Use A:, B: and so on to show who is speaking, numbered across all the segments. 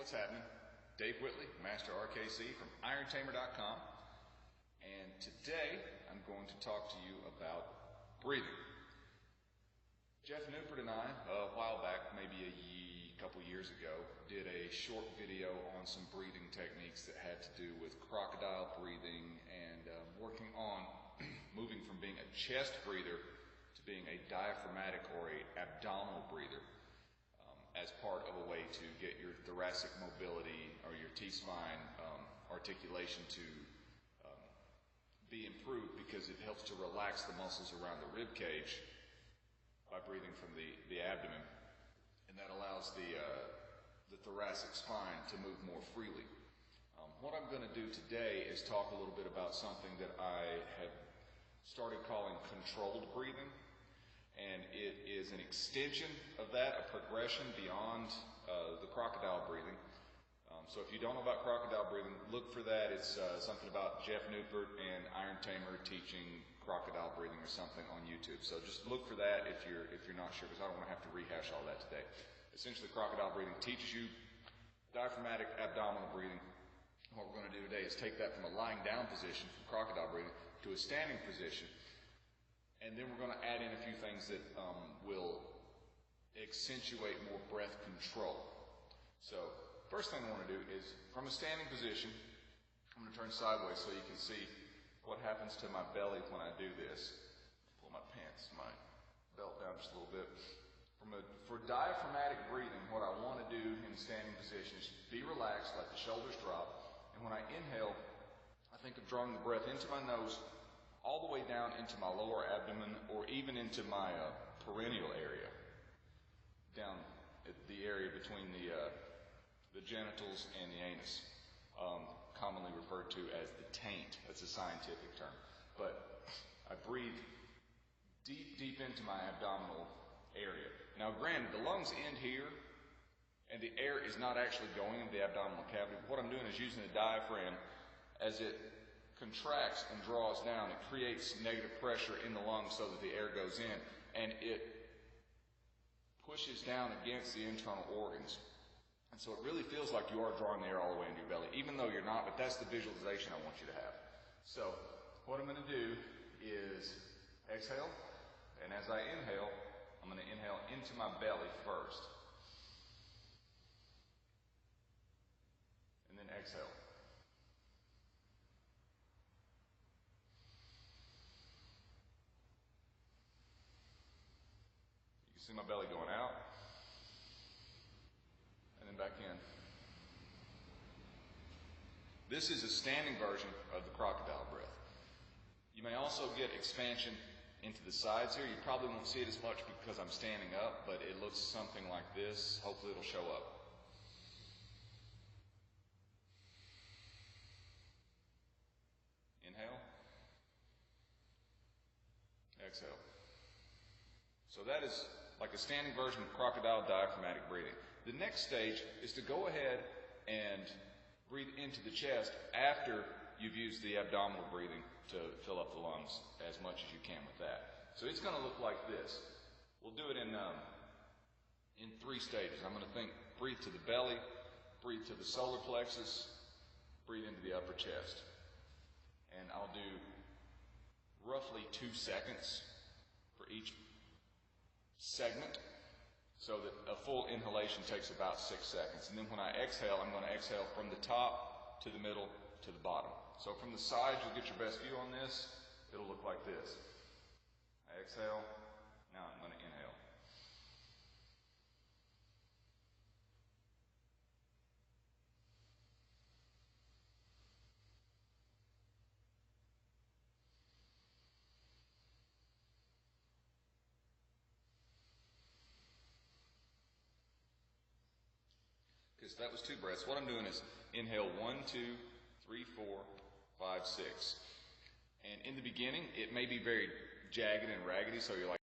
A: what's happening? Dave Whitley, Master RKC from IronTamer.com, and today I'm going to talk to you about breathing. Jeff Newport and I, a while back, maybe a couple years ago, did a short video on some breathing techniques that had to do with crocodile breathing and working on moving from being a chest breather to being a diaphragmatic or a abdominal breather. As part of a way to get your thoracic mobility or your T-spine articulation to be improved, because it helps to relax the muscles around the rib cage by breathing from the abdomen, and that allows the thoracic spine to move more freely. What I'm going to do today is talk a little bit about something that I have started calling controlled breathing. And it is an extension of that, a progression beyond the crocodile breathing. So if you don't know about crocodile breathing, look for that. It's something about Jeff Newport and Iron Tamer teaching crocodile breathing or something on YouTube. So just look for that if you're not sure, because I don't want to have to rehash all that today. Essentially, crocodile breathing teaches you diaphragmatic abdominal breathing. What we're going to do today is take that from a lying down position from crocodile breathing to a standing position. And then we're going to add in a few things that will accentuate more breath control. So, first thing I want to do is, from a standing position, I'm going to turn sideways so you can see what happens to my belly when I do this. Pull my pants, my belt down just a little bit. For diaphragmatic breathing, what I want to do in standing position is be relaxed, let the shoulders drop. And when I inhale, I think of drawing the breath into my nose, all the way down into my lower abdomen, or even into my perineal area, down at the area between the genitals and the anus, commonly referred to as the taint. That's a scientific term. But I breathe deep into my abdominal area. Now granted, the lungs end here, and the air is not actually going into the abdominal cavity. What I'm doing is using the diaphragm as it contracts and draws down. It creates negative pressure in the lungs so that the air goes in, and it pushes down against the internal organs. And so it really feels like you are drawing the air all the way into your belly, even though you're not, but that's the visualization I want you to have. So what I'm going to do is exhale, and as I inhale, I'm going to inhale into my belly first, and then exhale. See my belly going out, and then back in. This is a standing version of the crocodile breath. You may also get expansion into the sides here. You probably won't see it as much because I'm standing up, but it looks something like this. Hopefully it'll show up. Inhale. Exhale. So that is like a standing version of crocodile diaphragmatic breathing. The next stage is to go ahead and breathe into the chest after you've used the abdominal breathing to fill up the lungs as much as you can with that. So it's going to look like this. We'll do it in 3 stages. I'm going to breathe to the belly, breathe to the solar plexus, breathe into the upper chest. And I'll do roughly 2 seconds for each segment, so that a full inhalation takes about 6 seconds. And then when I exhale, I'm going to exhale from the top to the middle to the bottom. So from the side, you'll get your best view on this. It'll look like this. I exhale. Now I'm going to inhale. So that was 2 breaths. What I'm doing is inhale 1, 2, 3, 4, 5, 6. And in the beginning, it may be very jagged and raggedy, so you're like,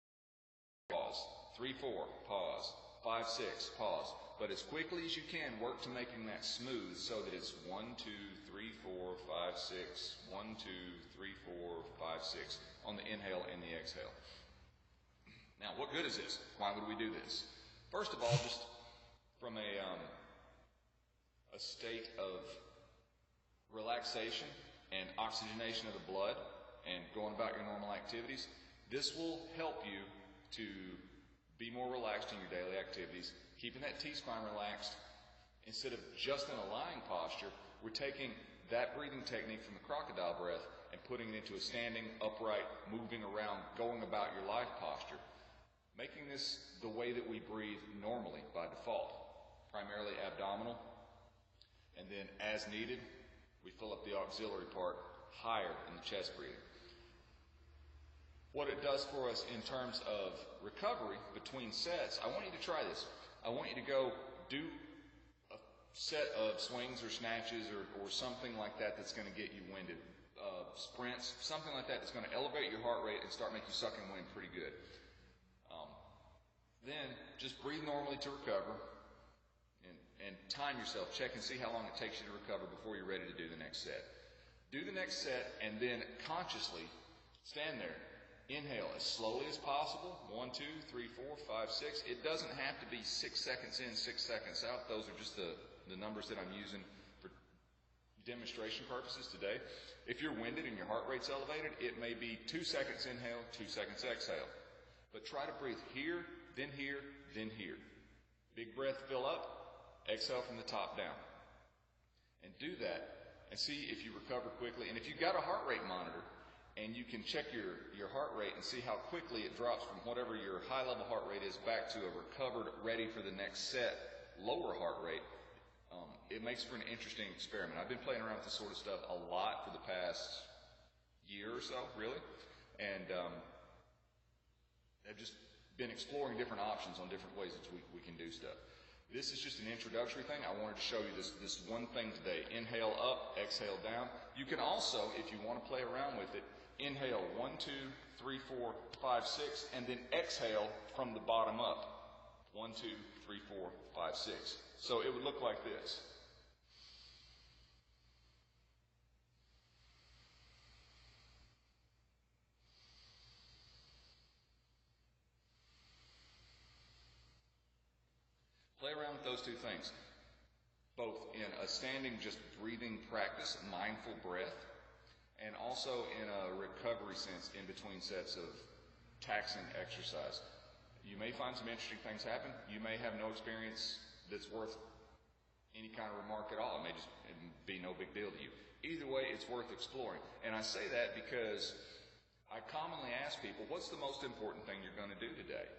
A: pause. 3, 4, pause. 5, 6, pause. But as quickly as you can, work to making that smooth so that it's 1, 2, 3, 4, 5, 6, 1, 2, 3, 4, 5, 6 on the inhale and the exhale. Now, what good is this? Why would we do this? First of all, just from a a state of relaxation and oxygenation of the blood and going about your normal activities, this will help you to be more relaxed in your daily activities, keeping that T-spine relaxed. Instead of just in a lying posture, we're taking that breathing technique from the crocodile breath and putting it into a standing, upright, moving around, going about your life posture, making this the way that we breathe normally by default, primarily abdominal, and then as needed, we fill up the auxiliary part higher in the chest breathing. What it does for us in terms of recovery between sets, I want you to try this. I want you to go do a set of swings or snatches or something like that that's going to get you winded. Sprints, something like that that's going to elevate your heart rate and start making you suck in wind pretty good. Then just breathe normally to recover and time yourself. Check and see how long it takes you to recover before you're ready to do the next set. Do the next set and then consciously stand there. Inhale as slowly as possible. 1, 2, 3, 4, 5, 6. It doesn't have to be 6 seconds in, 6 seconds out. Those are just the numbers that I'm using for demonstration purposes today. If you're winded and your heart rate's elevated, it may be 2 seconds inhale, 2 seconds exhale. But try to breathe here, then here, then here. Big breath, fill up, exhale from the top down. And do that and see if you recover quickly. And if you've got a heart rate monitor, and you can check your heart rate and see how quickly it drops from whatever your high-level heart rate is back to a recovered, ready for the next set, lower heart rate, it makes for an interesting experiment. I've been playing around with this sort of stuff a lot for the past year or so, really, and I've just been exploring different options on different ways that we can do stuff. This is just an introductory thing. I wanted to show you this one thing today. Inhale up, exhale down. You can also, if you want to play around with it, inhale 1, 2, 3, 4, 5, 6, and then exhale from the bottom up. 1, 2, 3, 4, 5, 6. So it would look like this. Play around with those two things, both in a standing, just breathing practice, mindful breath, and also in a recovery sense in between sets of taxing exercise. You may find some interesting things happen. You may have no experience that's worth any kind of remark at all. It may just be no big deal to you. Either way, it's worth exploring. And I say that because I commonly ask people, what's the most important thing you're going to do today?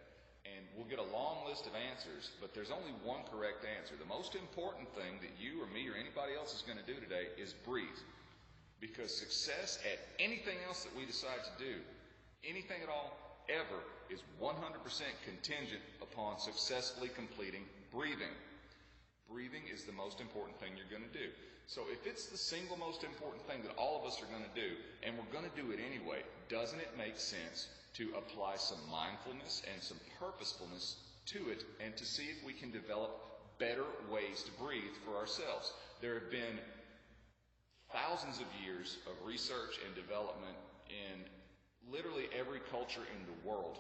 A: And we'll get a long list of answers, but there's only one correct answer. The most important thing that you or me or anybody else is going to do today is breathe. Because success at anything else that we decide to do, anything at all, ever, is 100% contingent upon successfully completing breathing. Breathing is the most important thing you're going to do. So if it's the single most important thing that all of us are going to do, and we're going to do it anyway, doesn't it make sense to apply some mindfulness and some purposefulness to it and to see if we can develop better ways to breathe for ourselves? There have been thousands of years of research and development in literally every culture in the world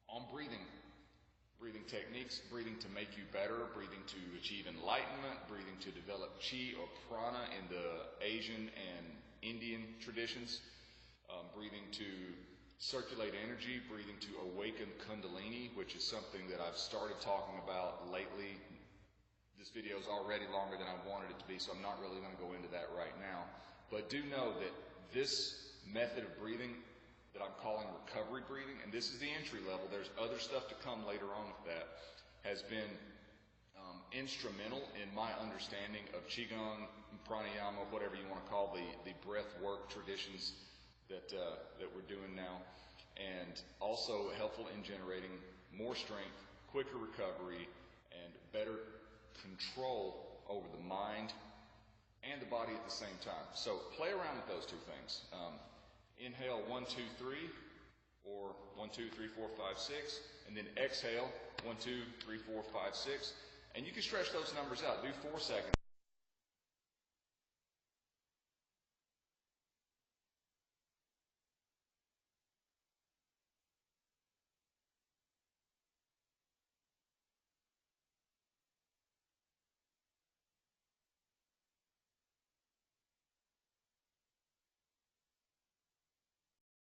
A: on breathing. Breathing techniques, breathing to make you better, breathing to achieve enlightenment, breathing to develop chi or prana in the Asian and Indian traditions, breathing to circulate energy, breathing to awaken kundalini, which is something that I've started talking about lately. This video is already longer than I wanted it to be, so I'm not really going to go into that right now. But do know that this method of breathing that I'm calling recovery breathing, and this is the entry level, there's other stuff to come later on with that, has been instrumental in my understanding of Qigong, pranayama, whatever you want to call the breath work traditions that we're doing now, and also helpful in generating more strength, quicker recovery, and better control over the mind and the body at the same time. So play around with those two things. Inhale 1, 2, 3, or 1, 2, 3, 4, 5, 6, and then exhale 1, 2, 3, 4, 5, 6, and you can stretch those numbers out. Do 4 seconds.